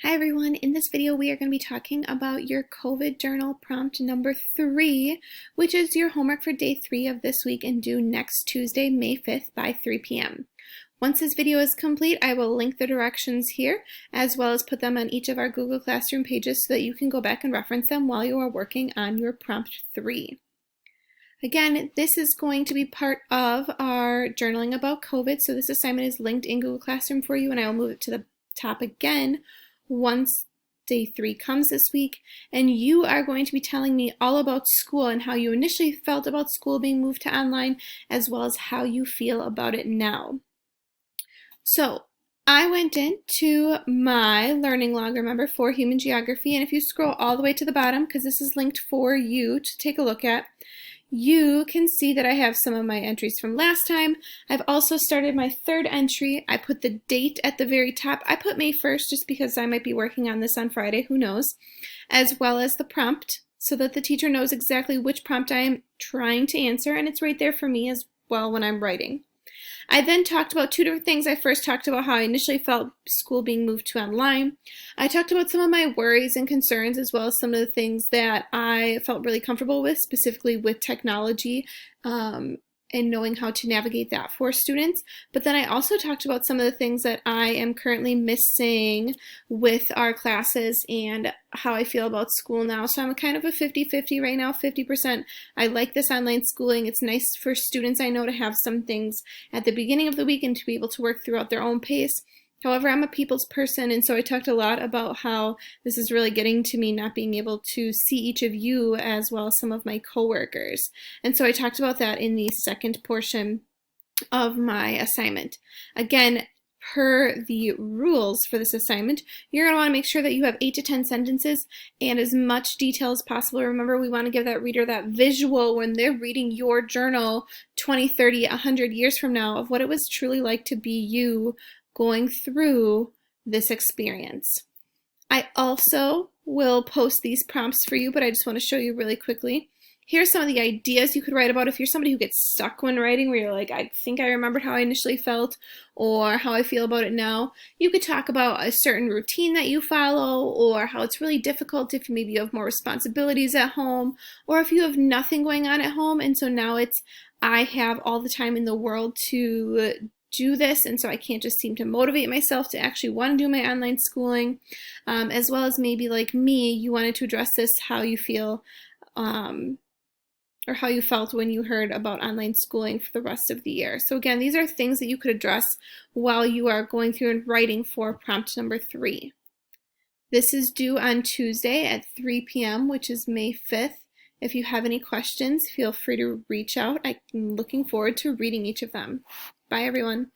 Hi everyone, in this video we are going to be talking about your COVID journal prompt number 3, which is your homework for day 3 of this week and due next Tuesday, May 5th by 3 p.m. Once this video is complete, I will link the directions here as well as put them on each of our Google Classroom pages so that you can go back and reference them while you are working on your prompt 3. Again, this is going to be part of our journaling about COVID, so this assignment is linked in Google Classroom for you, and I will move it to the top again once day 3 comes this week, and you are going to be telling me all about school and how you initially felt about school being moved to online, as well as how you feel about it now. So I went into my learning log, remember, for human geography, and if you scroll all the way to the bottom, because this is linked for you to take a look at, you can see that I have some of my entries from last time. I've also started my third entry. I put the date at the very top. I put May 1st just because I might be working on this on Friday, who knows, as well as the prompt so that the teacher knows exactly which prompt I am trying to answer, and it's right there for me as well when I'm writing. I then talked about two different things. I first talked about how I initially felt school being moved to online. I talked about some of my worries and concerns as well as some of the things that I felt really comfortable with, specifically with technology and knowing how to navigate that for students. But then I also talked about some of the things that I am currently missing with our classes and how I feel about school now. So I'm kind of a 50-50 right now. 50% I like this online schooling. It's nice for students, I know, to have some things at the beginning of the week and to be able to work throughout their own pace. However, I'm a people's person, and so I talked a lot about how this is really getting to me not being able to see each of you as well as some of my coworkers. And so I talked about that in the second portion of my assignment. Again, per the rules for this assignment, you're going to want to make sure that you have 8 to 10 sentences and as much detail as possible. Remember, we want to give that reader that visual when they're reading your journal 20, 30, 100 years from now of what it was truly like to be you going through this experience. I also will post these prompts for you, but I just want to show you really quickly. Here's some of the ideas you could write about if you're somebody who gets stuck when writing, where you're like, I think I remembered how I initially felt or how I feel about it now. You could talk about a certain routine that you follow, or how it's really difficult if maybe you have more responsibilities at home, or if you have nothing going on at home and so now it's, I have all the time in the world to do this, and so I can't just seem to motivate myself to actually want to do my online schooling, as well as maybe like me, you wanted to address this, how you feel or how you felt when you heard about online schooling for the rest of the year. So again, these are things that you could address while you are going through and writing for prompt number 3. This is due on Tuesday at 3 p.m., which is May 5th. If you have any questions, feel free to reach out. I'm looking forward to reading each of them. Bye, everyone.